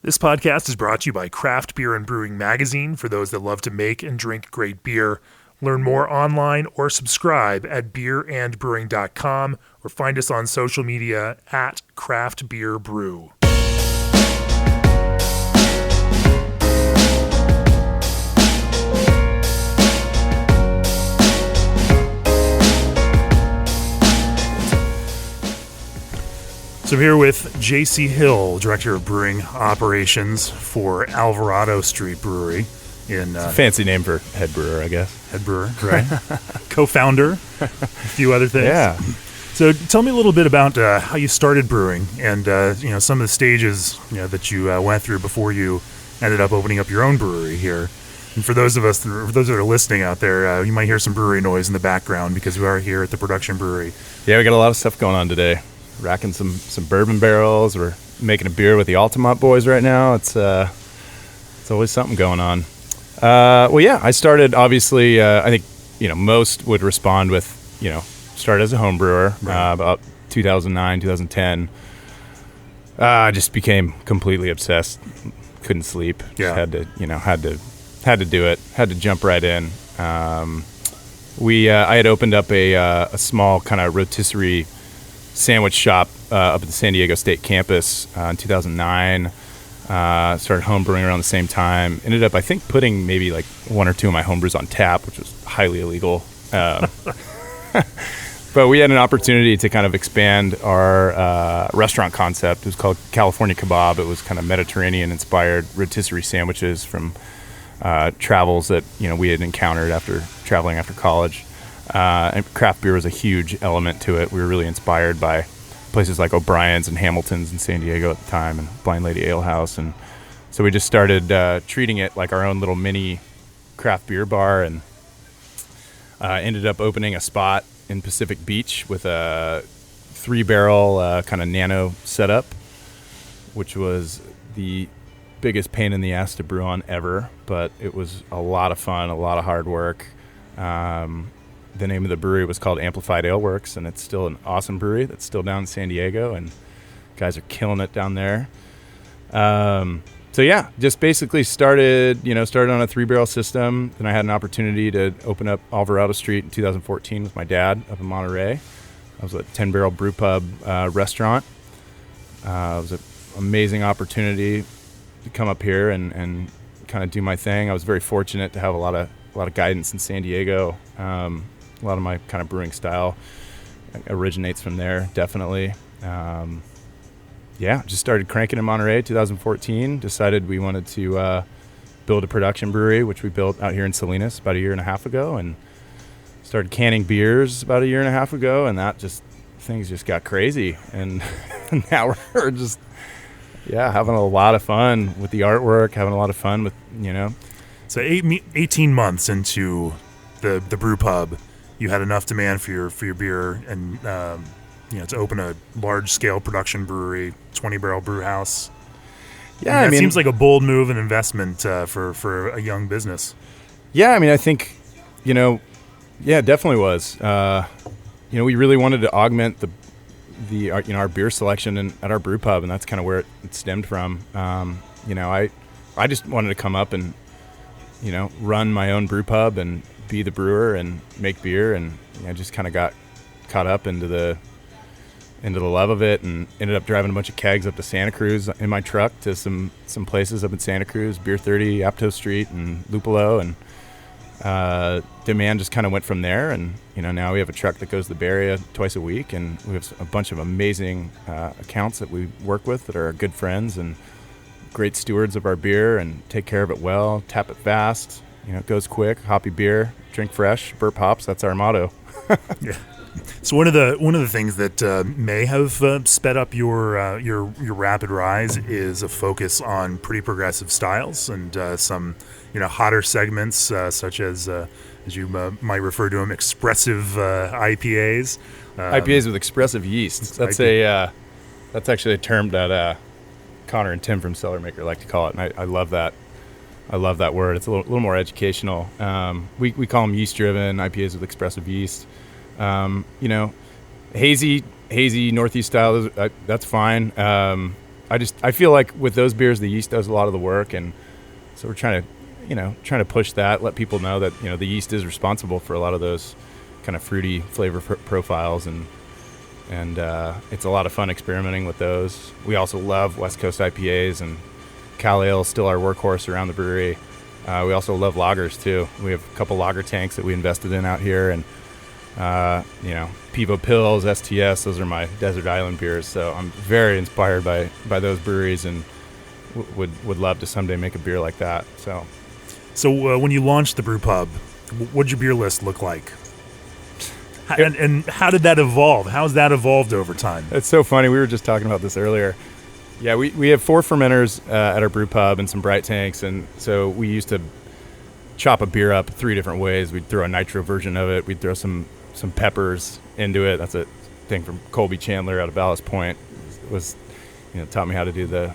This podcast is brought to you by Craft Beer and Brewing Magazine for those that love to make and drink great beer. Learn more online or subscribe at beerandbrewing.com or find us on social media at Craft Beer Brew. So I'm here with J.C. Hill, Director of Brewing Operations for Alvarado Street Brewery. It's a fancy name for head brewer, I guess. Head brewer, right? Co-founder, a few other things. Yeah. So tell me a little bit about how you started brewing and some of the stages that you went through before you ended up opening up your own brewery here. And for those that are listening out there, you might hear some brewery noise in the background because we are here at the production brewery. Yeah, we got a lot of stuff going on today. Racking some bourbon barrels. We're making a beer with the Altamont boys right now. It's always something going on. I started obviously. I think most would respond with started as a home brewer about 2009, 2010. I just became completely obsessed. Couldn't sleep. Yeah. Had to do it. Had to jump right in. I had opened up a small kind of rotisserie sandwich shop up at the San Diego State campus in 2009. Started homebrewing around the same time. Ended up, I think, putting maybe like one or two of my homebrews on tap, which was highly illegal. But we had an opportunity to kind of expand our restaurant concept. It was called California Kebab. It was kind of Mediterranean-inspired rotisserie sandwiches from travels that we had encountered after traveling after college. And craft beer was a huge element to it. We were really inspired by places like O'Brien's and Hamilton's in San Diego at the time and Blind Lady Ale House. And so we just started treating it like our own little mini craft beer bar and ended up opening a spot in Pacific Beach with a 3-barrel kind of nano setup, which was the biggest pain in the ass to brew on ever, but it was a lot of fun, a lot of hard work. The name of the brewery was called Amplified Ale Works, and it's still an awesome brewery that's still down in San Diego, and guys are killing it down there. Just basically started on a 3-barrel system. Then I had an opportunity to open up Alvarado Street in 2014 with my dad up in Monterey. I was at a 10-barrel brew pub restaurant. It was an amazing opportunity to come up here and kind of do my thing. I was very fortunate to have a lot of guidance in San Diego. A lot of my kind of brewing style originates from there, definitely. Just started cranking in Monterey 2014. Decided we wanted to build a production brewery, which we built out here in Salinas about a year and a half ago, and started canning beers about a year and a half ago, and things just got crazy. And now we're just having a lot of fun with the artwork, having a lot of fun with So 18 months into the brew pub, you had enough demand for your beer and to open a large scale production brewery, 20-barrel brew house. Yeah, it seems like a bold move and investment for a young business. Yeah, I think it definitely was. We really wanted to augment our beer selection at our brew pub, and that's kind of where it stemmed from. I just wanted to come up and run my own brew pub and be the brewer and make beer, and I just kind of got caught up into the love of it, and ended up driving a bunch of kegs up to Santa Cruz in my truck to some places up in Santa Cruz, Beer 30, Apto Street, and Lupolo, and demand just kind of went from there. And now we have a truck that goes to the Bay Area twice a week, and we have a bunch of amazing accounts that we work with that are good friends and great stewards of our beer and take care of it well, tap it fast. It goes quick, hoppy beer, drink fresh, burp hops. That's our motto. Yeah. So one of the things that may have sped up your rapid rise is a focus on pretty progressive styles and some hotter segments such as you might refer to them, expressive IPAs. IPAs with expressive yeast. That's actually a term that Connor and Tim from Cellar Maker like to call it, and I love that. I love that word. It's a little more educational. We call them yeast-driven IPAs with expressive yeast. Hazy Northeast style, that's fine. I feel like with those beers, the yeast does a lot of the work, and so we're trying to push that, let people know that the yeast is responsible for a lot of those kind of fruity flavor profiles, and it's a lot of fun experimenting with those. We also love West Coast IPAs, and Cal Ale is still our workhorse around the brewery. We also love lagers too. We have a couple lager tanks that we invested in out here, and Pivo Pills, STS, those are my desert island beers. So I'm very inspired by those breweries, and would love to someday make a beer like that. So when you launched the brew pub, what did your beer list look like? And how did that evolve? How has that evolved over time? It's so funny. We were just talking about this earlier. Yeah, we have 4 fermenters at our brew pub and some bright tanks, and so we used to chop a beer up 3 different ways. We'd throw a nitro version of it. We'd throw some peppers into it. That's a thing from Colby Chandler out of Ballast Point. Was taught me how to do the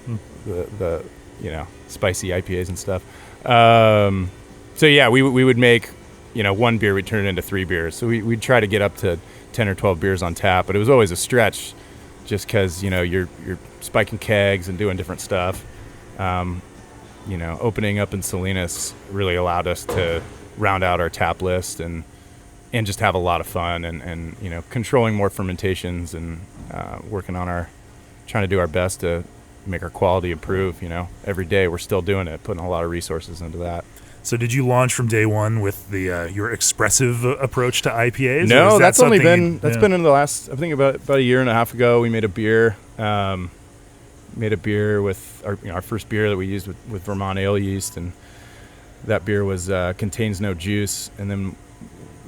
spicy IPAs and stuff. So yeah, we would make one beer, we'd turn it into 3 beers. So we'd try to get up to 10 or 12 beers on tap, but it was always a stretch, just because you're spiking kegs and doing different stuff. Opening up in Salinas really allowed us to round out our tap list and just have a lot of fun, and controlling more fermentations, and trying to do our best to make our quality improve. Every day we're still doing it, putting a lot of resources into that. So did you launch from day one with the your expressive approach to IPAs? No, that's only been been in the last, I think about a year and a half ago. We made a beer. With our first beer that we used with Vermont ale yeast, and that beer was contains no juice, and then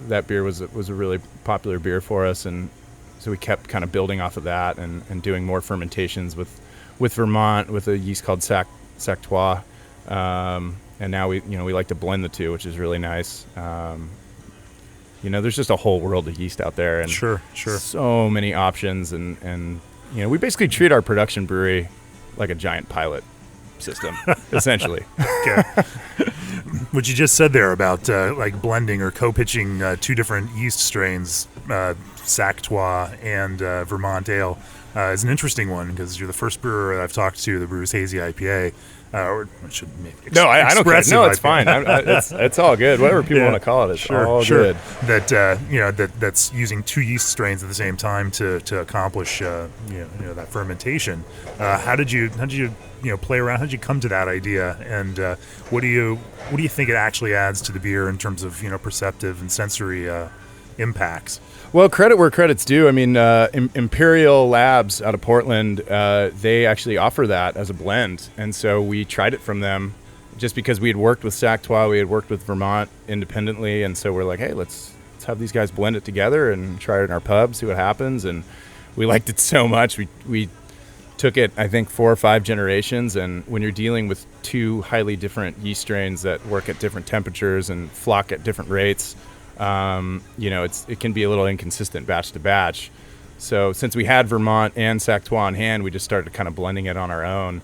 that beer was a really popular beer for us, and so we kept kind of building off of that and doing more fermentations with Vermont with a yeast called Sactois. And now we like to blend the two, which is really nice. There's just a whole world of yeast out there, and sure, so many options, and we basically treat our production brewery like a giant pilot system, essentially. Okay. What you just said there about like blending or co-pitching 2 different yeast strains, Sactois and Vermont Ale, is an interesting one, because you're the first brewer I've talked to that brews hazy IPA. Or I should maybe I don't care. No, it's IPA. fine. It's all good. Whatever people want to call it, it's all good. That that's using 2 yeast strains at the same time to accomplish that fermentation. How did you play around? How did you come to that idea? And what do you think it actually adds to the beer in terms of perceptive and sensory impacts? Well, credit where credit's due. I mean, Imperial Labs out of Portland, they actually offer that as a blend. And so we tried it from them just because we had worked with Sactois, we had worked with Vermont independently. And so we're like, hey, let's have these guys blend it together and try it in our pub, see what happens. And we liked it so much. We took it, I think, 4 or 5 generations. And when you're dealing with 2 highly different yeast strains that work at different temperatures and flock at different rates, it can be a little inconsistent batch to batch. So since we had Vermont and Sactois on hand, we just started kind of blending it on our own,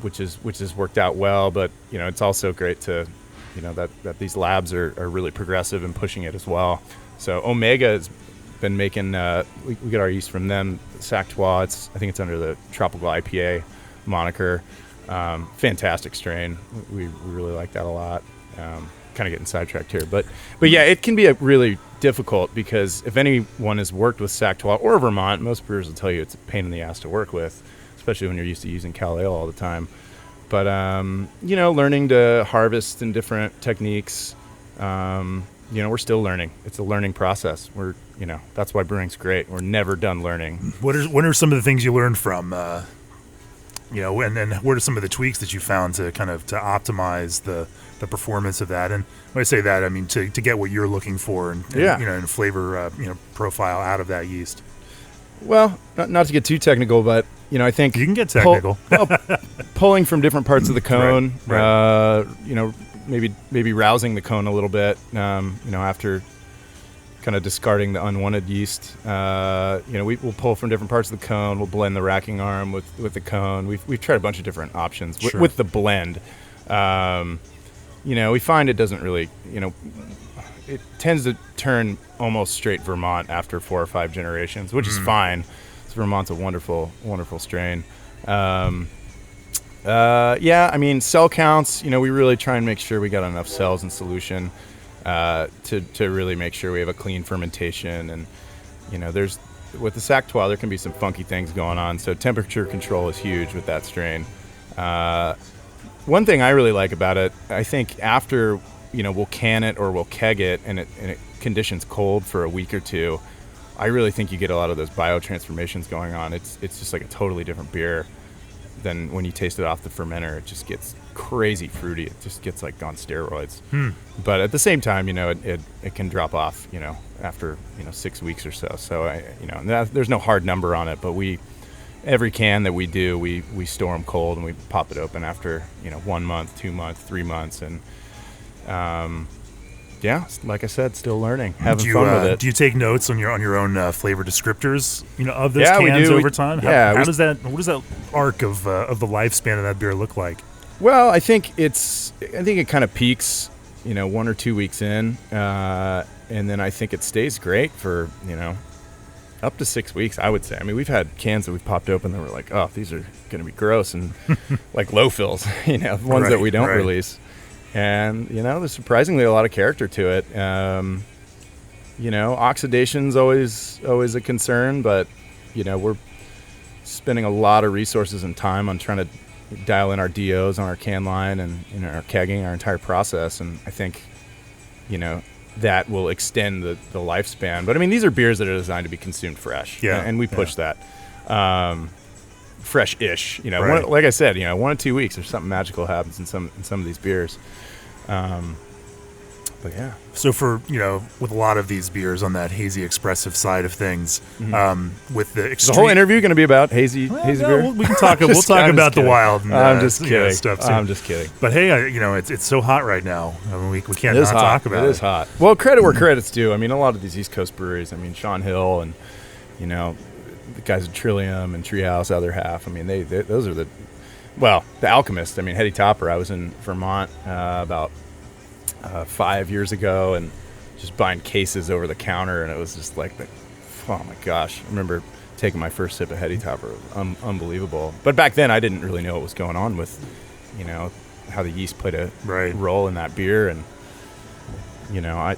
which has worked out well. But it's also great to that these labs are really progressive and pushing it as well. So Omega has been making we get our yeast from them, Sactois. I think it's under the Tropical IPA moniker. Fantastic strain. We really like that a lot. Kind of getting sidetracked here, but yeah, it can be really difficult, because if anyone has worked with Sactois or Vermont, most brewers will tell you it's a pain in the ass to work with, especially when you're used to using Cal Ale all the time. But learning to harvest in different techniques, we're still learning. It's a learning process. That's why brewing's great. We're never done learning. What are some of the things you learned from and what are some of the tweaks that you found to kind of to optimize the performance of that? And when I say that, I mean to get what you're looking for and flavor profile out of that yeast. Well, not to get too technical, but I think you can get technical. Pulling from different parts of the cone, right. Maybe rousing the cone a little bit, after kind of discarding the unwanted yeast. We'll pull from different parts of the cone. We'll blend the racking arm with the cone. We've tried a bunch of different options with the blend. We find it doesn't really, it tends to turn almost straight Vermont after 4 or 5 generations, which is fine. Vermont's a wonderful, wonderful strain. Yeah, I mean, cell counts, we really try and make sure we got enough cells in solution to really make sure we have a clean fermentation. And, there's with the Sac-12, there can be some funky things going on. So temperature control is huge with that strain. One thing I really like about it, I think after, we'll can it or we'll keg it and it conditions cold for a week or two, I really think you get a lot of those biotransformations going on. It's just like a totally different beer than when you taste it off the fermenter. It just gets crazy fruity. It just gets like on steroids. But at the same time, it can drop off, after 6 weeks or so. So there's no hard number on it, but every can that we do, we store them cold and we pop it open after 1 month, 2 months, 3 months, and yeah, like I said, still learning, having fun with it. Do you take notes on your own flavor descriptors, of those Yeah, we cans do. over time? What does that arc of the lifespan of that beer look like? Well, I think it kind of peaks, 1 or 2 weeks in, and then I think it stays great for up to 6 weeks, I would say. I mean, we've had cans that we've popped open that were like, oh, these are going to be gross and like low fills, ones that we don't release. And, there's surprisingly a lot of character to it. Oxidation's always a concern, but, we're spending a lot of resources and time on trying to dial in our DOs on our can line and our kegging, our entire process. And I think, that will extend the lifespan. But, I mean, these are beers that are designed to be consumed fresh. Yeah. And we push that. Fresh-ish, Right. Like I said, 1 or 2 weeks, there's something magical happens in some of these beers. But yeah. So for with a lot of these beers on that hazy expressive side of things, with the Is the whole interview going to be about hazy beer? We can talk. We'll talk about the wild. And, I'm just kidding. Stuff too. I'm just kidding. But hey, it's so hot right now. I mean, we can't not talk about it. It is hot. Well, credit where credit's due. I mean, a lot of these East Coast breweries. I mean, Sean Hill and the guys at Trillium and Treehouse, other half. I mean, those are the Alchemist. I mean, Heady Topper. I was in Vermont about 5 years ago and just buying cases over the counter, and it was just like, oh my gosh! I remember taking my first sip of Heady Topper. It was unbelievable. But back then, I didn't really know what was going on with, how the yeast played a role in that beer, and I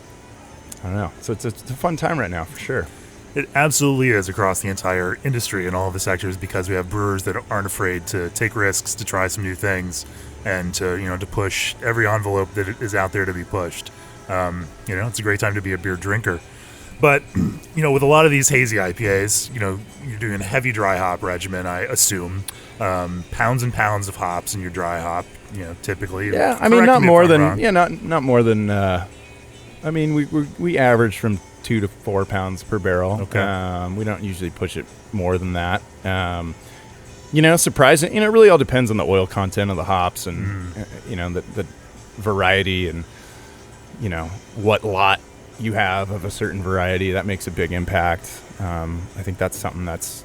don't know. So it's a fun time right now for sure. It absolutely is across the entire industry and all of the sectors, because we have brewers that aren't afraid to take risks, to try some new things, and to to push every envelope that is out there to be pushed. It's a great time to be a beer drinker. But with a lot of these hazy IPAs, you're doing a heavy dry hop regimen, I assume. Pounds and pounds of hops in your dry hop, typically. Yeah, I mean, not more than. I mean, we average from 2 to 4 pounds per barrel. Okay. We don't usually push it more than that. Surprising. It really all depends on the oil content of the hops and the variety and what lot you have of a certain variety. That makes a big impact. I think that's something that's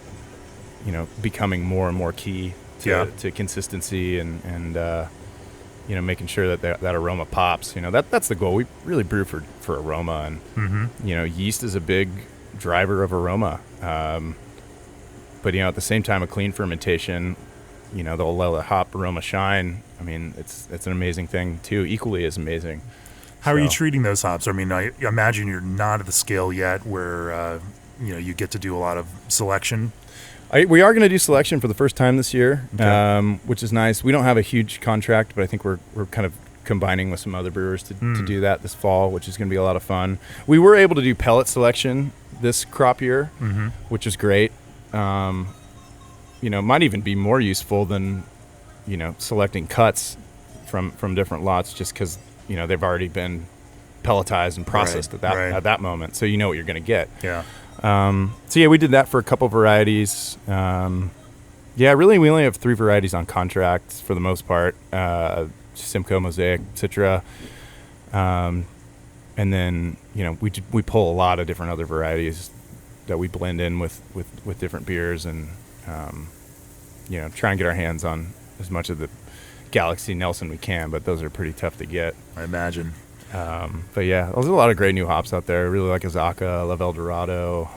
becoming more and more key to consistency and making sure that aroma pops. That's the goal. We really brew for aroma, and yeast is a big driver of aroma. But at the same time, a clean fermentation, they'll let the hop aroma shine. I mean, it's an amazing thing too. Equally as amazing. How are you treating those hops? I mean, I imagine you're not at the scale yet where you get to do a lot of selection. We are going to do selection for the first time this year, Okay. Which is nice. We don't have a huge contract, but I think we're kind of combining with some other brewers to do that this fall, which is going to be a lot of fun. We were able to do pellet selection this crop year, which is great. Might even be more useful than selecting cuts from different lots, just because they've already been pelletized and processed at that moment, so you know what you're going to get. Yeah. We did that for a couple varieties. Really, we only have 3 varieties on contract for the most part. Simcoe, Mosaic, Citra, and then we pull a lot of different other varieties that we blend in with different beers, and try and get our hands on as much of the Galaxy Nelson we can, but those are pretty tough to get. I imagine. But yeah, there's a lot of great new hops out there. I really like Azaka, I love Alvarado.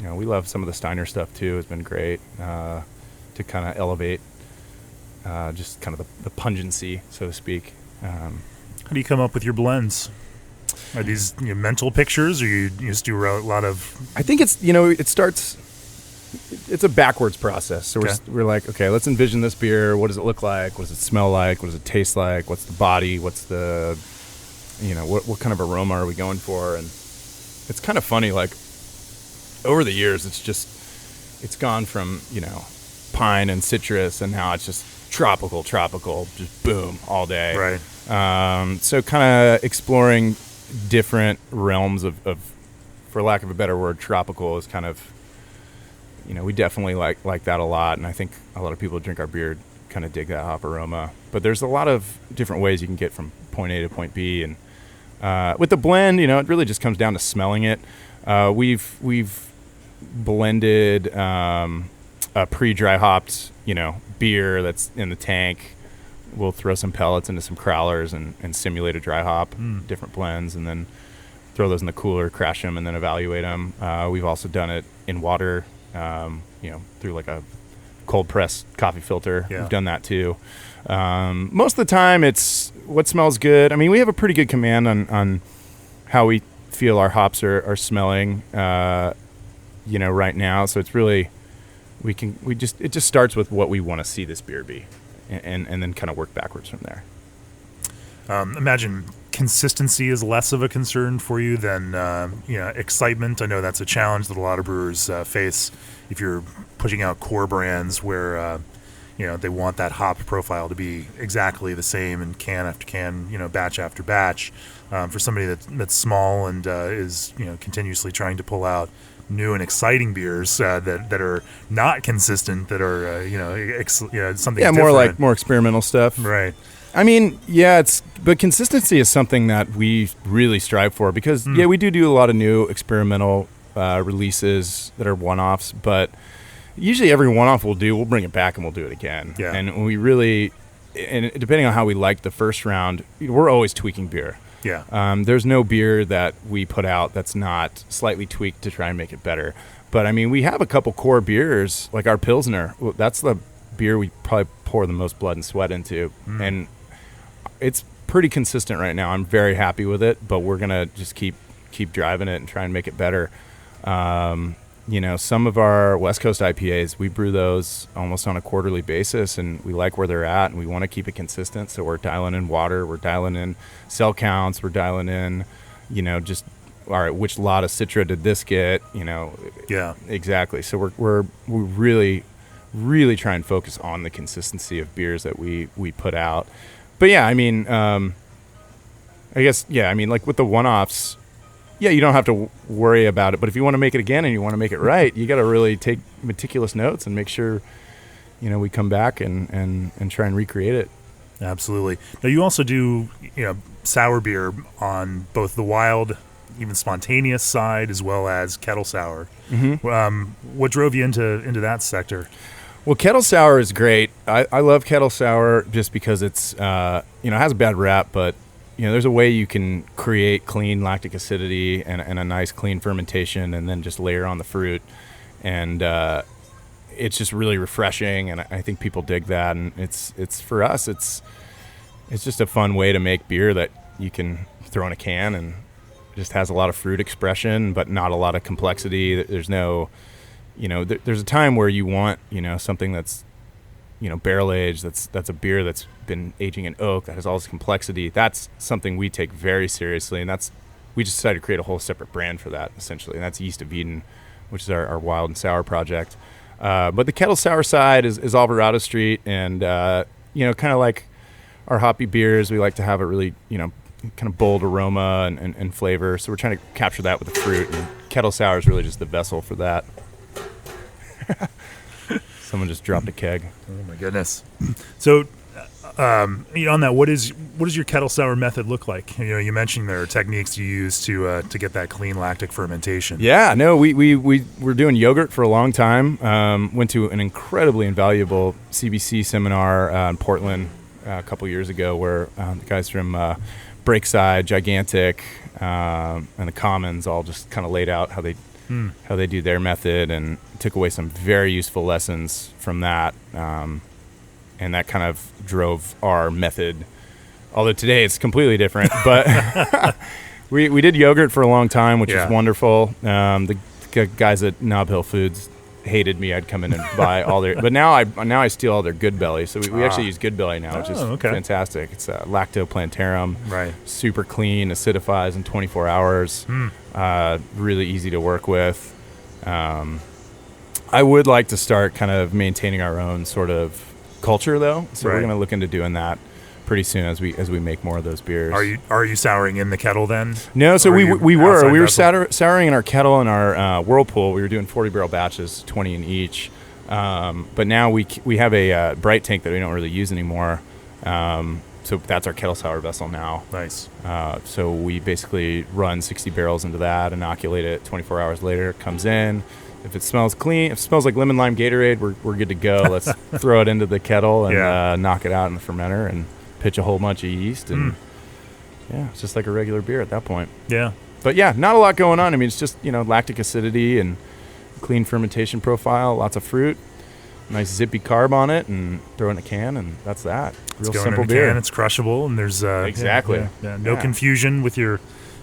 We love some of the Steiner stuff too. It's been great. to kind of elevate just kind of the pungency, so to speak. How do you come up with your blends? Are these mental pictures, or you just do a lot of? I think it starts. It's a backwards process. So we're like, okay, let's envision this beer. What does it look like? What does it smell like? What does it taste like? What's the body? What's the, what kind of aroma are we going for? And it's kind of funny, like over the years, it's gone from, pine and citrus, and now it's just tropical, just boom all day. Right. So kind of exploring different realms of, for lack of a better word, tropical is kind of, we definitely like that a lot. And I think a lot of people who drink our beer kind of dig that hop aroma. But there's a lot of different ways you can get from point A to point B. And with the blend, it really just comes down to smelling it. We've blended a pre-dry hopped, beer that's in the tank. We'll throw some pellets into some crowlers and simulate a dry hop, different blends, and then throw those in the cooler, crash them, and then evaluate them. We've also done it in water, through like a cold press coffee filter. Yeah. We've done that too. Most of the time it's what smells good. I mean, we have a pretty good command on how we feel our hops are smelling, right now. So it's really, it just starts with what we want to see this beer be, and then kind of work backwards from there. Imagine consistency is less of a concern for you than excitement. I know that's a challenge that a lot of brewers face if you're pushing out core brands where they want that hop profile to be exactly the same in can after can, batch after batch. For somebody that's small and is continuously trying to pull out new and exciting beers that are not consistent, that are something different. more experimental stuff, right? I mean, but consistency is something that we really strive for, because we do a lot of new experimental releases that are one-offs, but usually every one-off we'll bring it back and we'll do it again. Yeah. And we really, and depending on how we like the first round, we're always tweaking beer. Yeah. There's no beer that we put out that's not slightly tweaked to try and make it better. But I mean, we have a couple core beers, like our Pilsner. That's the beer we probably pour the most blood and sweat into. And it's pretty consistent right now. I'm very happy with it, but we're gonna just keep driving it and try and make it better. Some of our West Coast IPAs, we brew those almost on a quarterly basis, and we like where they're at, and we want to keep it consistent. So we're dialing in water, we're dialing in cell counts, we're dialing in, just all right, which lot of Citra did this get? Yeah, exactly. So we're really, really try and focus on the consistency of beers that we put out. But yeah, I mean, like with the one-offs, you don't have to worry about it. But if you want to make it again and you want to make it right, you got to really take meticulous notes and make sure, we come back and try and recreate it. Absolutely. Now you also do, sour beer on both the wild, even spontaneous side, as well as kettle sour. Mm-hmm. What drove you into that sector? Well, kettle sour is great. I love kettle sour just because it's, it has a bad rap, but there's a way you can create clean lactic acidity and a nice clean fermentation, and then just layer on the fruit. And it's just really refreshing, and I think people dig that. And it's for us, it's just a fun way to make beer that you can throw in a can, and just has a lot of fruit expression, but not a lot of complexity. There's no, there's a time where you want, something that's, barrel aged, that's a beer that's been aging in oak, that has all this complexity. That's something we take very seriously, and we just decided to create a whole separate brand for that, essentially, and that's Yeast of Eden, which is our wild and sour project. But the kettle sour side is Alvarado Street, and kind of like our hoppy beers, we like to have a really kind of bold aroma and flavor, so we're trying to capture that with the fruit, and kettle sour is really just the vessel for that. Someone just dropped a keg. Oh my goodness! So, on that, what is your kettle sour method look like? You mentioned there are techniques you use to get that clean lactic fermentation. Yeah, no, we were doing yogurt for a long time. Went to an incredibly invaluable CBC seminar in Portland a couple years ago, where the guys from Breakside, Gigantic, and the Commons all just kind of laid out how they how they do their method, and took away some very useful lessons from that. And that kind of drove our method. Although today it's completely different, but we did yogurt for a long time, which is wonderful. The guys at Nob Hill Foods hated me. I'd come in and buy all their, but now I steal all their Good Belly. So we actually use Good Belly now, which is fantastic. It's lactoplantarum, right? Super clean, acidifies in 24 hours. Really easy to work with. I would like to start kind of maintaining our own sort of culture, though. So we're going to look into doing that pretty soon as we make more of those beers. Are you souring in the kettle then? No, so we were souring in our kettle and our whirlpool. We were doing 40 barrel batches, 20 in each. But now we have a bright tank that we don't really use anymore. So that's our kettle sour vessel now. Nice. So we basically run 60 barrels into that, inoculate it. 24 hours later, it comes in. If it smells clean, if it smells like lemon lime Gatorade, we're good to go. Let's throw it into the kettle and knock it out in the fermenter and pitch a whole bunch of yeast. And it's just like a regular beer at that point. Yeah. But yeah, not a lot going on. I mean, it's just, lactic acidity and clean fermentation profile, lots of fruit, nice zippy carb on it, and throw it in a can, and that's that. Real simple beer. Can, it's crushable, and there's exactly no confusion with your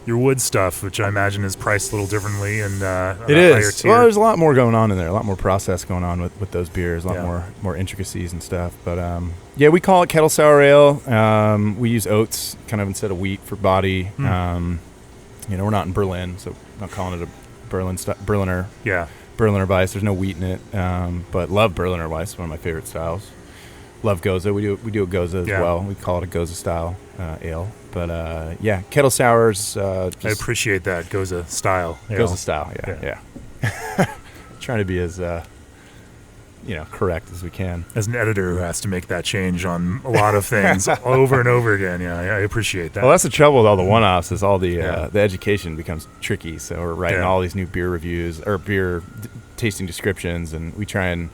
wood stuff, which I imagine is priced a little differently. And it is. Well, there's a lot more going on in there, a lot more process going on with those beers, a lot more intricacies and stuff. But we call it kettle sour ale. We use oats kind of instead of wheat for body. We're not in Berlin, so I'm not calling it a Berliner. Yeah. Berliner Weiss. There's no wheat in it, but love Berliner Weiss. One of my favorite styles. Love Goza. We do a Goza as well. We call it a Goza style ale. But kettle sours. I appreciate that Goza style. Goza style. Yeah. Trying to be as correct as we can. As an editor who has to make that change on a lot of things over and over again. Yeah, I appreciate that. Well, that's the trouble with all the one-offs is all the education becomes tricky. So we're writing all these new beer reviews or beer tasting descriptions, and we try and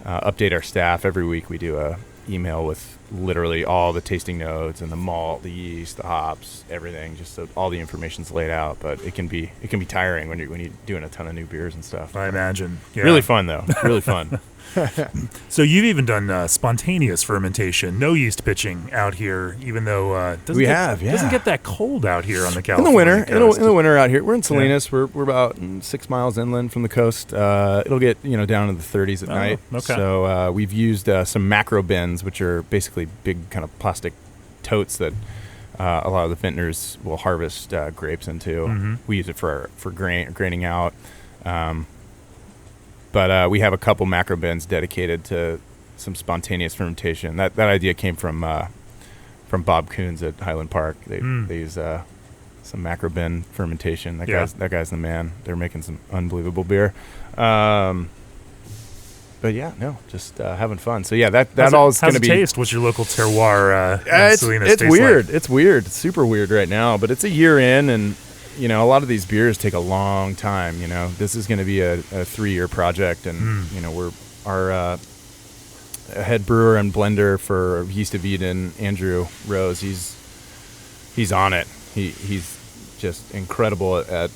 update our staff every week. We do a email with literally all the tasting notes and the malt, the yeast, the hops, everything, just so all the information's laid out. But it can be tiring when you're doing a ton of new beers and stuff. I imagine. Yeah. Really fun though. Really fun. So you've even done spontaneous fermentation, no yeast pitching out here, even though it doesn't get that cold out here on the California coast. In the winter out here, we're in Salinas. We're about 6 miles inland from the coast. It'll get down into the 30s at night. Okay. So we've used some macro bins, which are basically big kind of plastic totes that a lot of the vintners will harvest grapes into. Mm-hmm. We use it for graining out. But we have a couple macro bins dedicated to some spontaneous fermentation. That idea came from Bob Coons at Highland Park. They use some macro bin fermentation. That guy's the man. They're making some unbelievable beer. But just having fun. So that all is going to be. How's it taste? What's your local terroir? It's weird. Like? It's weird. It's super weird right now. But it's a year in, and a lot of these beers take a long time. This is going to be a 3-year project, and our head brewer and blender for Yeast of Eden, Andrew Rose. He's on it. He's just incredible at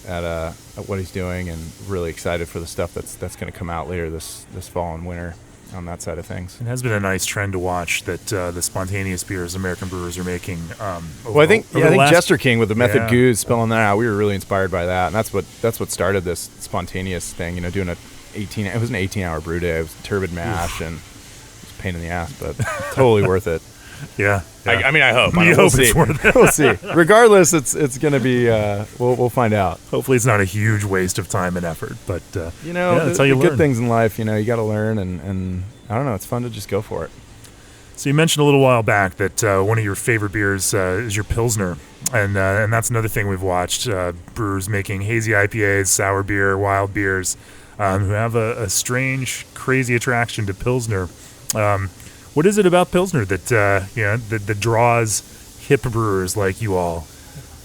what he's doing, and really excited for the stuff that's going to come out later this fall and winter on that side of things. It has been a nice trend to watch that the spontaneous beers American brewers are making. I think Jester King with the Method Goose spelling that out, we were really inspired by that, and that's what started this spontaneous thing. Doing it was an 18-hour brew day. It was turbid mash and it was a pain in the ass, but totally worth it. Yeah. I mean, I hope. You hope it's worth it. We'll see. Regardless, it's going to be. We'll find out. Hopefully, it's not a huge waste of time and effort. But that's how you learn. Good things in life. You got to learn, and I don't know. It's fun to just go for it. So you mentioned a little while back that one of your favorite beers is your Pilsner, and that's another thing we've watched brewers making hazy IPAs, sour beer, wild beers, who have a strange, crazy attraction to Pilsner. What is it about Pilsner that draws hip brewers like you all?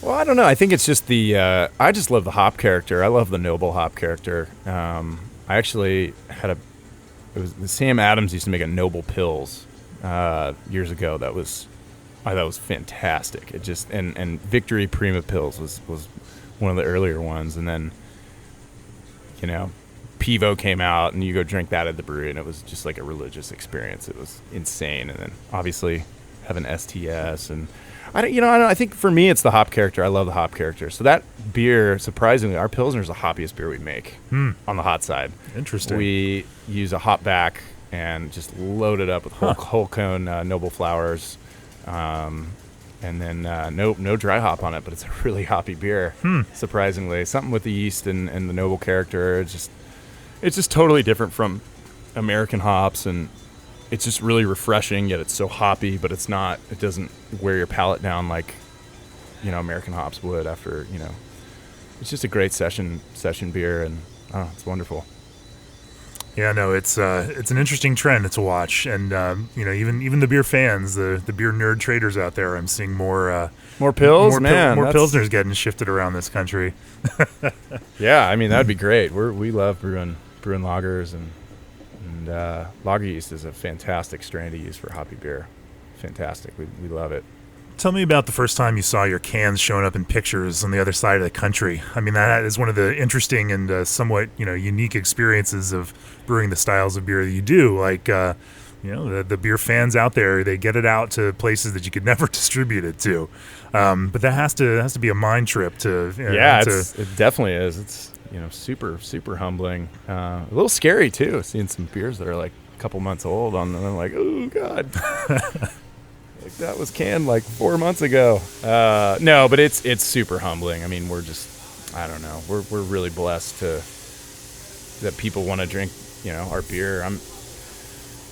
Well, I don't know. I think it's just I just love the hop character. I love the noble hop character. I actually it was Sam Adams used to make a Noble Pils years ago. I thought it was fantastic. It just and Victory Prima Pils was one of the earlier ones, and then Pivo came out, and you go drink that at the brewery, and it was just like a religious experience. It was insane. And then obviously having STS, and I think for me it's the hop character. I love the hop character. So that beer, surprisingly, our Pilsner is the hoppiest beer we make on the hot side. Interesting. We use a hop back and just load it up with whole cone noble flowers, and then no dry hop on it, but it's a really hoppy beer. Surprisingly, something with the yeast and the noble character. It's just totally different from American hops, and it's just really refreshing, yet it's so hoppy, but it doesn't wear your palate down like, American hops would after, it's just a great session beer, and it's wonderful. Yeah, no, it's an interesting trend to watch, and even the beer fans, the beer nerd traders out there, I'm seeing more pills, more pilsners getting shifted around this country. Yeah, I mean that'd be great. We love brewing lagers, and lager yeast is a fantastic strain to use for hoppy beer. Fantastic, we love it. Tell me about the first time you saw your cans showing up in pictures on the other side of the country. I mean, that is one of the interesting and somewhat unique experiences of brewing the styles of beer that you do. Like the beer fans out there, they get it out to places that you could never distribute it to. But that has to be a mind trip to. It definitely is. It's super super humbling. A little scary too, seeing some beers that are like a couple months old and I'm like, oh god. Like that was canned like 4 months ago. No, but it's super humbling. I mean, we're just, I don't know. We're really blessed that people want to drink, our beer.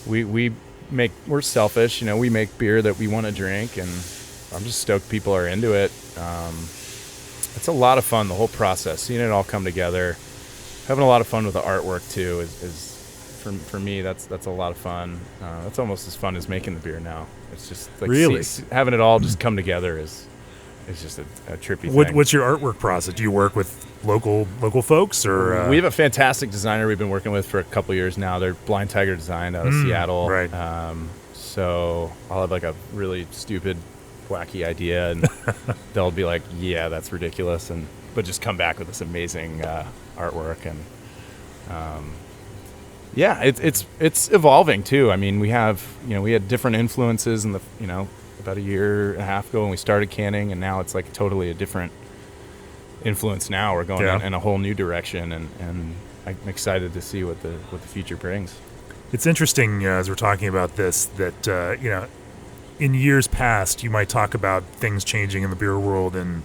We're selfish, we make beer that we want to drink, and I'm just stoked people are into it. It's a lot of fun, the whole process, seeing it all come together. Having a lot of fun with the artwork too is for me, that's a lot of fun. That's almost as fun as making the beer now. It's just like really having it all just come together is just a trippy thing. What's your artwork process? Do you work with local folks, or we have a fantastic designer we've been working with for a couple years now. They're Blind Tiger Design out of Seattle. Right. So I'll have like a really stupid, wacky idea, and they'll be like, "Yeah, that's ridiculous," but just come back with this amazing artwork. And yeah, it's evolving too. I mean, we had different influences in the about a year and a half ago when we started canning, and now it's like totally a different influence. Now we're going in a whole new direction, and I'm excited to see what the future brings. It's interesting as we're talking about this that in years past you might talk about things changing in the beer world in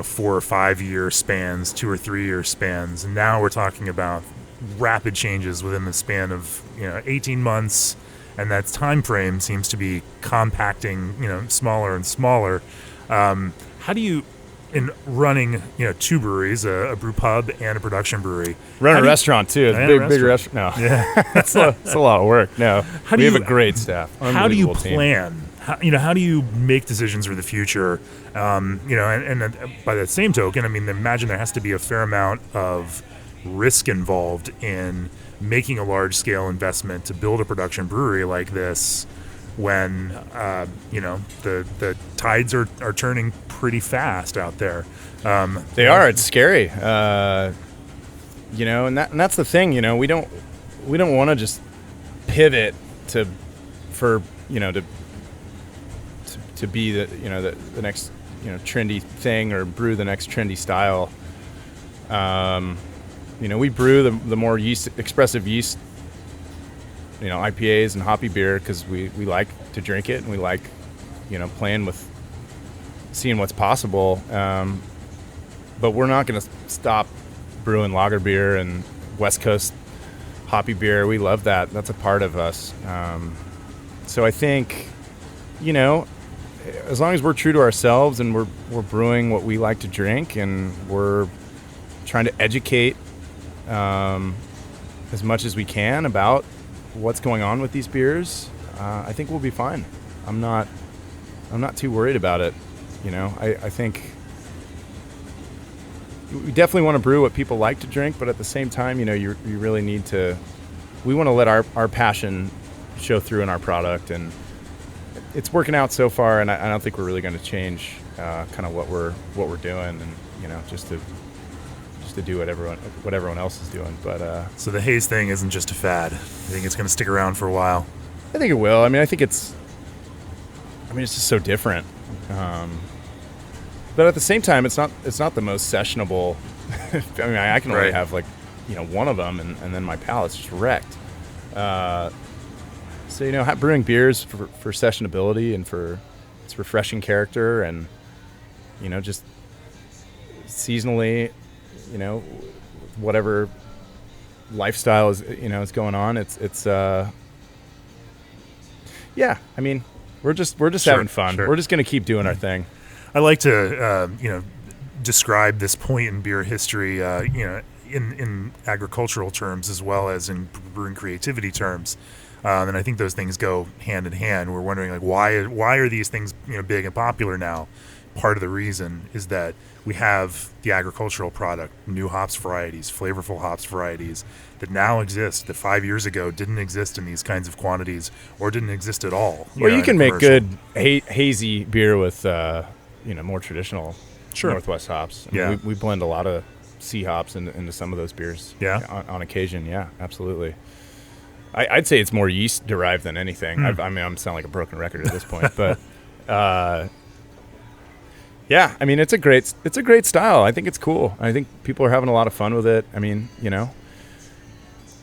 4 or 5 year spans, 2 or 3 year spans, and now we're talking about rapid changes within the span of 18 months, and that time frame seems to be compacting smaller and smaller. How do you, in running 2 breweries, a brew pub and a production brewery, run a restaurant too? It's a big restaurant. No, yeah, it's a lot of work. No, we have a great staff. How do you team. plan? How do you make decisions for the future? And by that same token, I mean, imagine there has to be a fair amount of risk involved in making a large-scale investment to build a production brewery like this when the tides are turning pretty fast out there. They are. It's scary. And that's the thing. We don't want to just pivot to be the next trendy thing or brew the next trendy style. We brew the more expressive yeast, IPAs and hoppy beer because we like to drink it, and we like, playing with seeing what's possible. But we're not going to stop brewing lager beer and West Coast hoppy beer. We love that. That's a part of us. So I think, as long as we're true to ourselves and we're brewing what we like to drink, and we're trying to educate as much as we can about what's going on with these beers, I think we'll be fine. I'm not too worried about it. I think we definitely want to brew what people like to drink, but at the same time, you really need to. We want to let our passion show through in our product, and it's working out so far. And I don't think we're really going to change kind of what we're doing, and just to just to do what everyone else is doing. But So the haze thing isn't just a fad. I think it's going to stick around for a while. I think it will. I mean, it's just so different. But at the same time, it's not the most sessionable. I mean, I can only have one of them, and then my palate's just wrecked. So brewing beers for sessionability and for its refreshing character, and just seasonally, whatever lifestyle is going on. It's yeah. I mean, we're just having fun. Sure. We're just gonna keep doing our thing. I like to describe this point in beer history, in agricultural terms as well as in brewing creativity terms. And I think those things go hand in hand. We're wondering why are these things big and popular now? Part of the reason is that we have the agricultural product, new hops varieties, flavorful hops varieties that now exist that 5 years ago didn't exist in these kinds of quantities or didn't exist at all. Well, you can make good hazy beer with more traditional Northwest hops. I mean, we blend a lot of C hops into some of those beers. Yeah, on occasion. Yeah, absolutely. I'd say it's more yeast derived than anything. I mean, I'm sounding like a broken record at this point, but yeah, I mean, it's a great style. I think it's cool. I think people are having a lot of fun with it. I mean,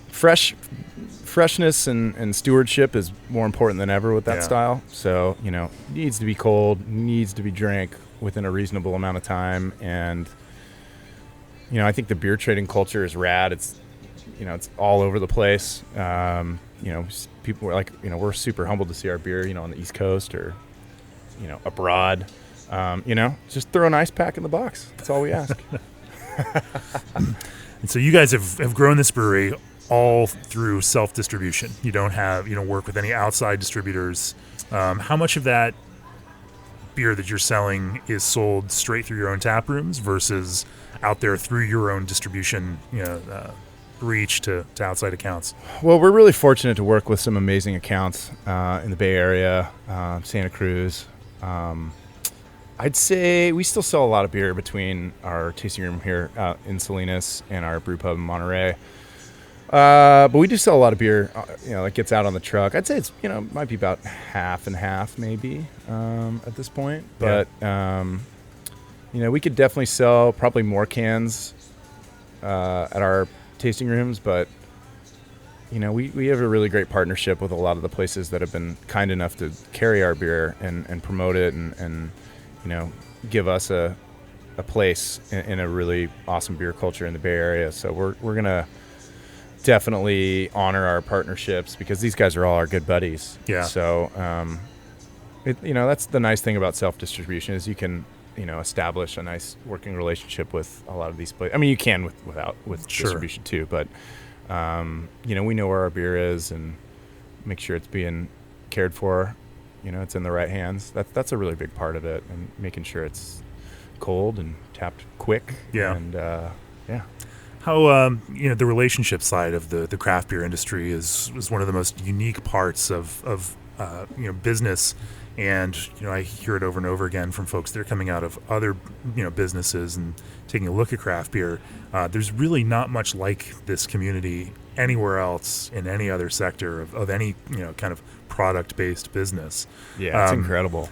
freshness and stewardship is more important than ever with that style. So, it needs to be cold, needs to be drank within a reasonable amount of time. And, I think the beer trading culture is rad. It's all over the place. People are we're super humbled to see our beer, on the East Coast or, abroad. Just throw an ice pack in the box. That's all we ask. And so you guys have grown this brewery all through self-distribution. You don't work with any outside distributors. How much of that beer that you're selling is sold straight through your own tap rooms versus out there through your own distribution, reach to outside accounts? Well, we're really fortunate to work with some amazing accounts in the Bay Area, Santa Cruz. I'd say we still sell a lot of beer between our tasting room here in Salinas and our brew pub in Monterey. But we do sell a lot of beer, that gets out on the truck. I'd say it's, might be about half and half maybe at this point. But, we could definitely sell probably more cans at our tasting rooms. But, we have a really great partnership with a lot of the places that have been kind enough to carry our beer and promote it and give us a place in a really awesome beer culture in the Bay Area. So we're going to definitely honor our partnerships because these guys are all our good buddies. Yeah. So, that's the nice thing about self-distribution is you can, establish a nice working relationship with a lot of these places. I mean, you can with distribution too, but, we know where our beer is and make sure it's being cared for. It's in the right hands. That's a really big part of it, and making sure it's cold and tapped quick. Yeah. And how the relationship side of the craft beer industry is one of the most unique parts of business, and I hear it over and over again from folks that are coming out of other businesses and taking a look at craft beer. There's really not much like this community anywhere else in any other sector of any kind of product-based business. Yeah, it's incredible.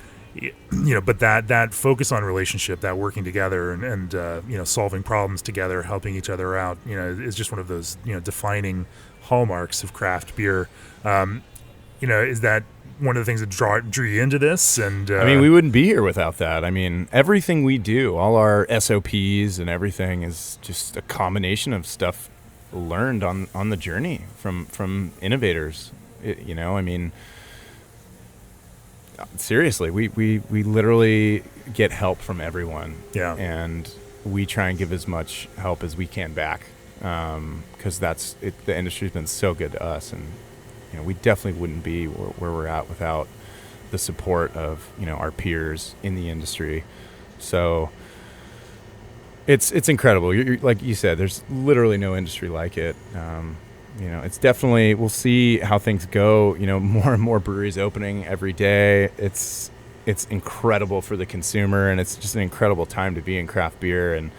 But that focus on relationship, that working together and solving problems together, helping each other out, is just one of those defining hallmarks of craft beer. Is that one of the things that drew you into this? And I mean, we wouldn't be here without that. I mean, everything we do, all our SOPs and everything is just a combination of stuff learned on the journey from innovators. I mean, seriously, we literally get help from everyone. Yeah. And we try and give as much help as we can back, because that's it. The industry's been so good to us, and we definitely wouldn't be where we're at without the support of our peers in the industry. So it's incredible. You're, like you said, there's literally no industry like it. It's definitely, we'll see how things go. More and more breweries opening every day. It's incredible for the consumer, and it's just an incredible time to be in craft beer. And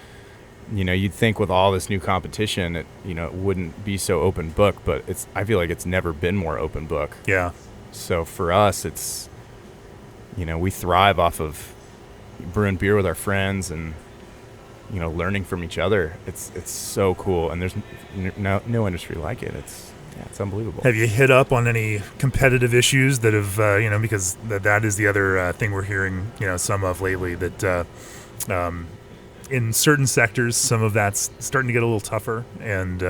You'd think with all this new competition, it wouldn't be so open book, but I feel like it's never been more open book. Yeah. So for us, it's, we thrive off of brewing beer with our friends and, learning from each other. It's so cool. And there's no industry like it. It's unbelievable. Have you hit up on any competitive issues that have, because that is the other thing we're hearing, some of lately, that in certain sectors, some of that's starting to get a little tougher. And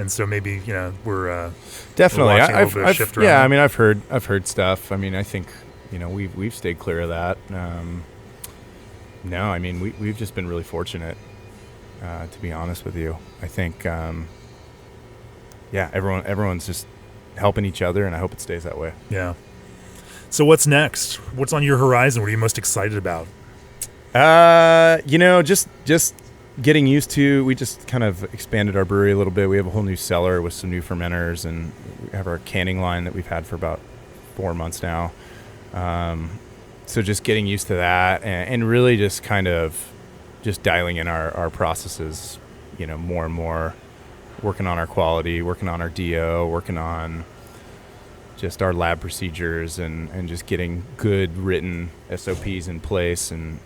so maybe, we're definitely. we're watching a little bit of shift around. Yeah, I mean, I've heard stuff. I mean, I think, we've stayed clear of that. No, I mean, we've just been really fortunate, to be honest with you. I think, everyone's just helping each other, and I hope it stays that way. Yeah. So what's next? What's on your horizon? What are you most excited about? Just getting used to, we just kind of expanded our brewery a little bit. We have a whole new cellar with some new fermenters, and we have our canning line that we've had for about 4 months now. So just getting used to that and really just kind of just dialing in our processes, more and more, working on our quality, working on our DO, working on just our lab procedures and just getting good written SOPs in place and,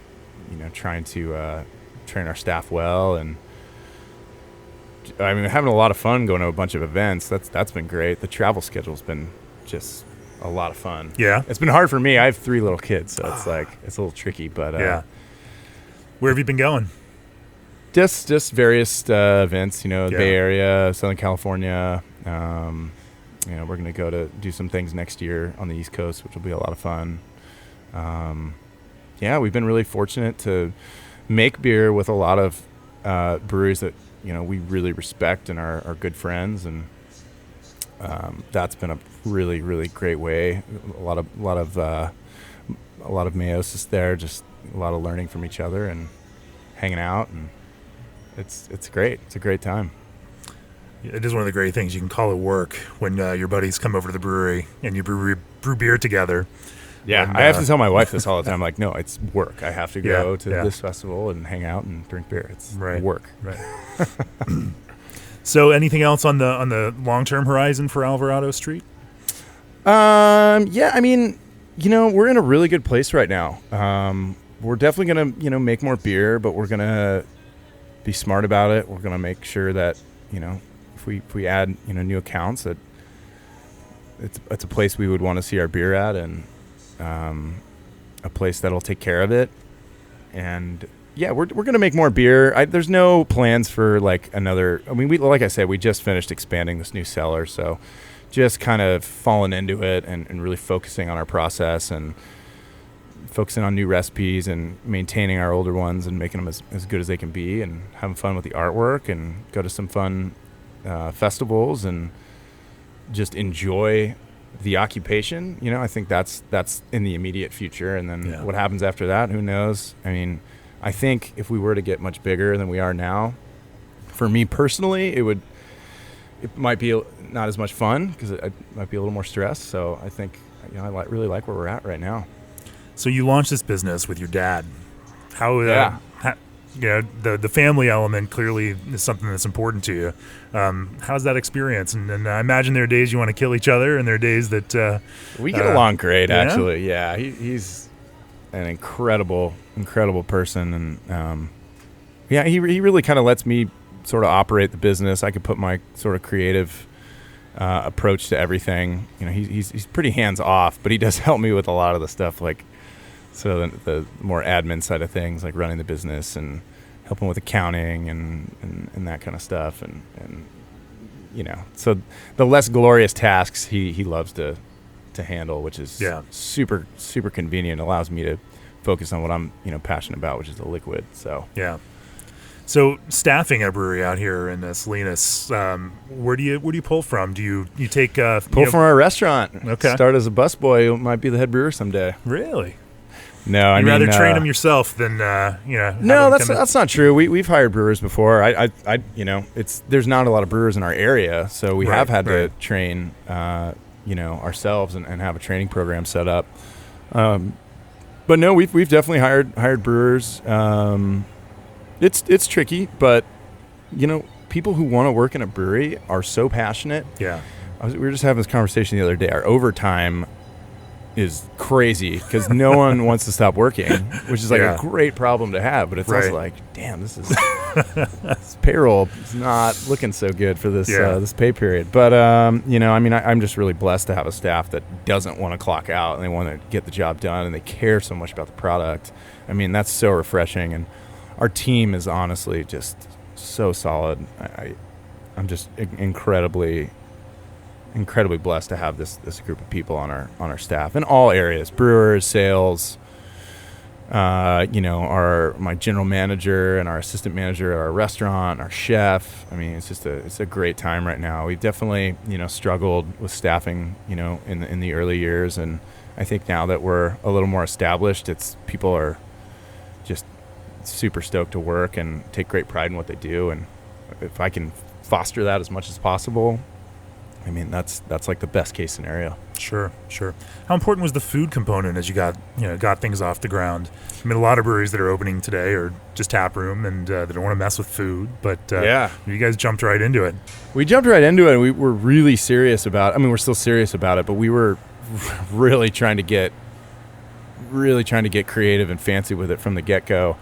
trying to train our staff well. And I mean, having a lot of fun going to a bunch of events. That's been great. The travel schedule's been just a lot of fun. Yeah. It's been hard for me. I have 3 little kids, so it's it's a little tricky, but yeah. Where have you been going? Just various events, Bay Area, Southern California. We're going to go to do some things next year on the East Coast, which will be a lot of fun. We've been really fortunate to make beer with a lot of breweries that, we really respect and are good friends, and that's been a really, really great way. A lot of meiosis there, just a lot of learning from each other and hanging out, and it's great. It's a great time. It is one of the great things. You can call it work when your buddies come over to the brewery and you brew beer together. Yeah, and, I have to tell my wife this all the time. Like, no, it's work. I have to go to yeah. this festival and hang out and drink beer. It's work. Right. So, anything else on the long-term horizon for Alvarado Street? Yeah, I mean, we're in a really good place right now. We're definitely gonna, make more beer, but we're gonna be smart about it. We're gonna make sure that, if we add, new accounts, that it's a place we would want to see our beer at, and a place that'll take care of it. And yeah, we're gonna make more beer. There's no plans for like another. I mean, like I said, we just finished expanding this new cellar, so just kind of falling into it and really focusing on our process and focusing on new recipes and maintaining our older ones and making them as good as they can be, and having fun with the artwork and go to some fun festivals and just enjoy the occupation. I think that's in the immediate future, and then what happens after that, who knows? I mean, I think if we were to get much bigger than we are now, for me personally, it might be not as much fun because it might be a little more stress. So I think I really like where we're at right now. So you launched this business with your dad. How the family element clearly is something that's important to you. How's that experience? And I imagine there are days you want to kill each other, and there are days that we get along great. Actually, yeah, he's an incredible person, and he really kind of lets me sort of operate the business. I could put my sort of creative approach to everything. He's pretty hands off, but he does help me with a lot of the stuff, like so the more admin side of things, like running the business and helping with accounting and that kind of stuff. And so the less glorious tasks he loves to handle, which is super, super convenient. It allows me to focus on what I'm passionate about, which is the liquid. So yeah. So staffing a brewery out here in Salinas, where do you pull from? Do you take pull from our restaurant? Okay. Start as a busboy. You might be the head brewer someday. Really? No, You'd rather train them yourself than No, that's not true. We've hired brewers before. There's not a lot of brewers in our area, so we have had to train ourselves and have a training program set up. But no, we've definitely hired brewers. It's tricky, but people who want to work in a brewery are so passionate. Yeah. We were just having this conversation the other day. Our overtime is crazy because no one wants to stop working, which is like a great problem to have. But it's also like, damn, this payroll is not looking so good for this this pay period. But I'm just really blessed to have a staff that doesn't want to clock out and they want to get the job done and they care so much about the product. I mean, that's so refreshing, and our team is honestly just so solid. I'm just incredibly blessed to have this group of people on our staff in all areas: brewers, sales, my general manager and our assistant manager at our restaurant, our chef. I mean, it's a great time right now. We've definitely struggled with staffing in the early years, and I think now that we're a little more established, people are just super stoked to work and take great pride in what they do. And if I can foster that as much as possible, I mean, that's like the best case scenario. Sure. How important was the food component as you got things off the ground? I mean, a lot of breweries that are opening today are just tap room, and they don't want to mess with food. But you guys jumped right into it. We jumped right into it. And we were really serious about it. I mean, we're still serious about it, but we were really trying to get creative and fancy with it from the get-go.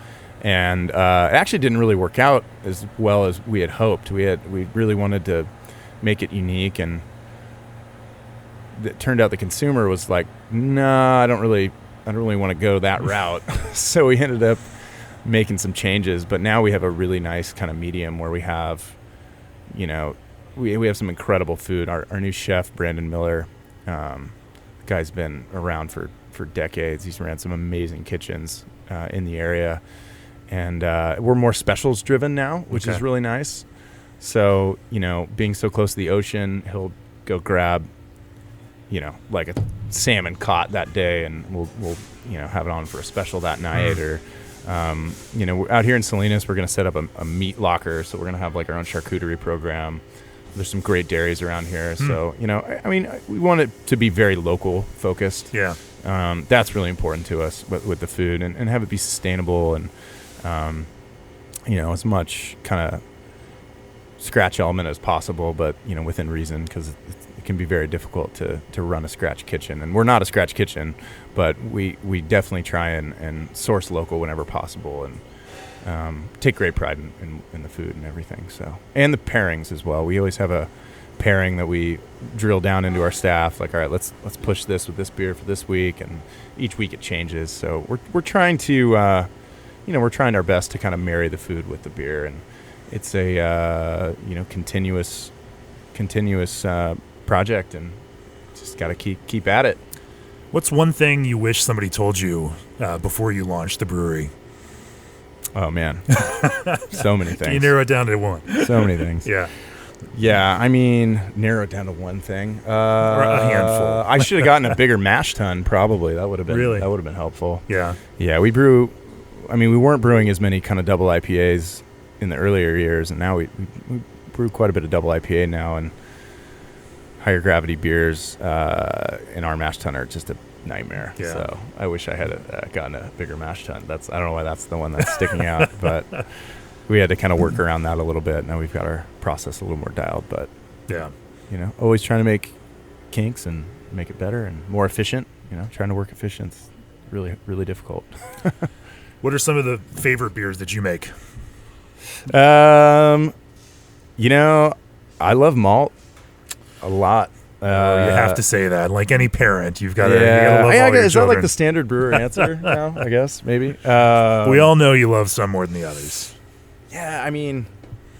And it actually didn't really work out as well as we had hoped. We really wanted to make it unique, and it turned out the consumer was like, nah, I don't really want to go that route. So we ended up making some changes, but now we have a really nice kind of medium where we have, we have some incredible food. Our new chef, Brandon Miller, the guy's been around for decades. He's ran some amazing kitchens in the area, and we're more specials driven now, which is really nice. So, being so close to the ocean, he'll go grab, like a salmon caught that day, and we'll have it on for a special that night. Or, we're out here in Salinas, we're going to set up a meat locker. So we're going to have like our own charcuterie program. There's some great dairies around here. So, I mean, we want it to be very local focused. Yeah. That's really important to us with the food, and have it be sustainable and, as much kind of scratch element as possible, but within reason, because it can be very difficult to run a scratch kitchen, and we're not a scratch kitchen, but we definitely try and source local whenever possible, and take great pride in the food and everything. So, and the pairings as well. We always have a pairing that we drill down into our staff, like, all right, let's push this with this beer for this week, and each week it changes. So we're trying to we're trying our best to kind of marry the food with the beer, and it's a continuous project, and just got to keep at it. What's one thing you wish somebody told you before you launched the brewery? Oh man, so many things. Can you narrow it down to one? So many things. Yeah. I mean, narrow it down to one thing, or a handful. I should have gotten a bigger mash tun. Probably that would have been helpful. Yeah. We brew. I mean, we weren't brewing as many kind of double IPAs in the earlier years, and now we brew quite a bit of double IPA now, and higher gravity beers in our mash tun are just a nightmare. Yeah. So I wish I had gotten a bigger mash tun. I don't know why that's the one that's sticking out, but we had to kind of work around that a little bit. Now we've got our process a little more dialed, but always trying to make kinks and make it better and more efficient. Trying to work efficient is really, really difficult. What are some of the favorite beers that you make? I love malt a lot. You have to say that. Like any parent, you've got to love all your is children. That like the standard brewer answer now, I guess, maybe? We all know you love some more than the others. Yeah, I mean,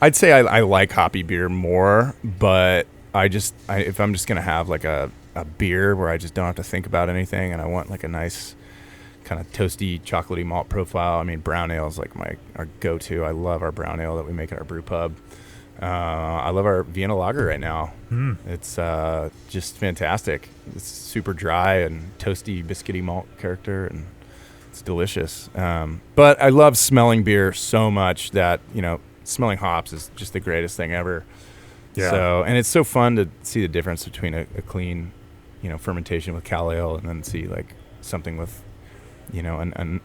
I'd say I like hoppy beer more, but if I'm just going to have like a beer where I just don't have to think about anything, and I want like a nice kind of toasty, chocolatey malt profile. I mean, brown ale is like our go-to. I love our brown ale that we make at our brew pub. I love our Vienna lager right now. It's just fantastic. It's super dry and toasty, biscuity malt character, and it's delicious. But I love smelling beer so much that, smelling hops is just the greatest thing ever. Yeah. So, and it's so fun to see the difference between a clean, fermentation with cal ale, and then see like something with,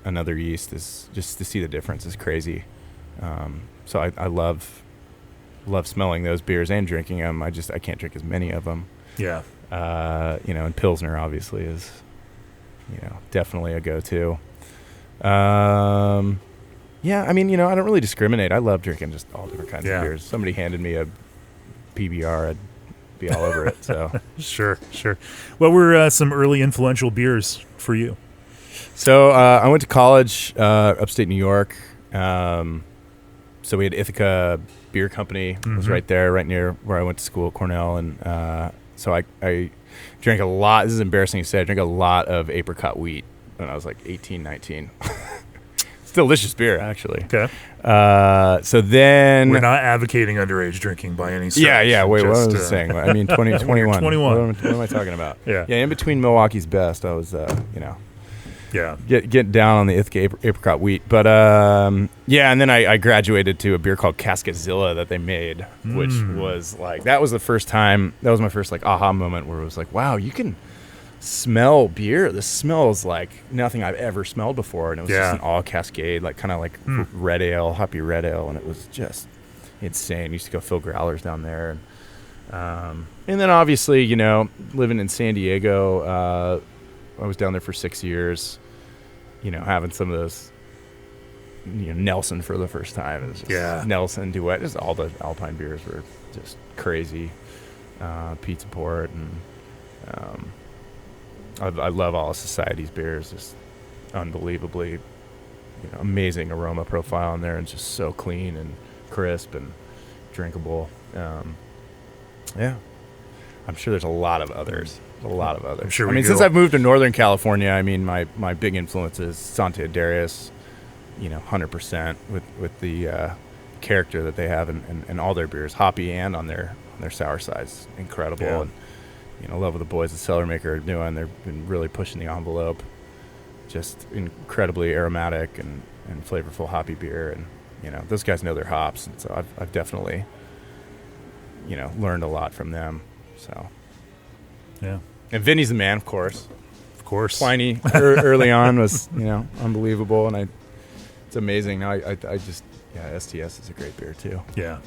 another yeast. Is just to see the difference is crazy. So I love smelling those beers and drinking them. I can't drink as many of them. Yeah. And Pilsner obviously is, definitely a go-to. Yeah, I mean, I don't really discriminate. I love drinking just all different kinds of beers. Somebody handed me a PBR, I'd be all over it. So Sure. What were some early influential beers for you? So I went to college, upstate New York. So we had Ithaca Beer Company. It was right there, right near where I went to school at Cornell. And so I drank a lot. This is embarrassing to say. I drank a lot of apricot wheat when I was like 18, 19. It's delicious beer, actually. Okay. So then... We're not advocating underage drinking by any stretch. Yeah. Wait, what was I saying? I mean, 21. 21. What am I talking about? Yeah, in between Milwaukee's best, I was, Yeah. Get down on the Ithaca apricot wheat. But, and then I graduated to a beer called Cascatzilla that they made, which was like, that was my first like aha moment where it was like, wow, you can smell beer. This smells like nothing I've ever smelled before. And it was just an all Cascade, like kind of like red ale, hoppy red ale. And it was just insane. Used to go fill growlers down there. And then obviously, living in San Diego, I was down there for 6 years, having some of those, Nelson for the first time. It was just Nelson, Duet, just all the Alpine beers were just crazy. Pizza Port, and I love all of Society's beers, just unbelievably, amazing aroma profile in there, and just so clean and crisp and drinkable. I'm sure there's a lot of others. I'm sure since I've moved to Northern California, my big influence is Santa Darius, 100% with the character that they have in all their beers, hoppy and on their sour sides, incredible. Yeah. And love what the boys at Cellar Maker are doing. They've been really pushing the envelope. Just incredibly aromatic and flavorful hoppy beer, and those guys know their hops, and so I've definitely learned a lot from them. So yeah. And Vinny's the man, of course. Pliny early on was unbelievable, and it's amazing. Now I just STS is a great beer too. Yeah.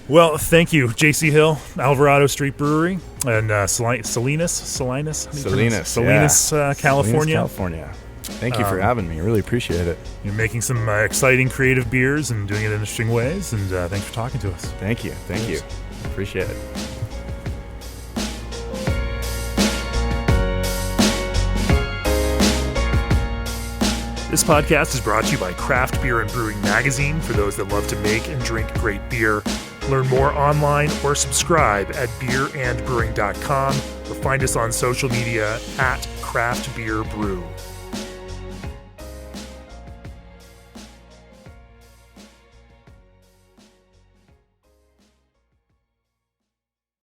Well, thank you, J.C. Hill, Alvarado Street Brewery, and Salinas, California. Thank you for having me. I really appreciate it. You're making some exciting, creative beers and doing it in interesting ways, and thanks for talking to us. Thank you. Appreciate it. This podcast is brought to you by Craft Beer and Brewing Magazine for those that love to make and drink great beer. Learn more online or subscribe at beerandbrewing.com or find us on social media at Craft Beer Brew.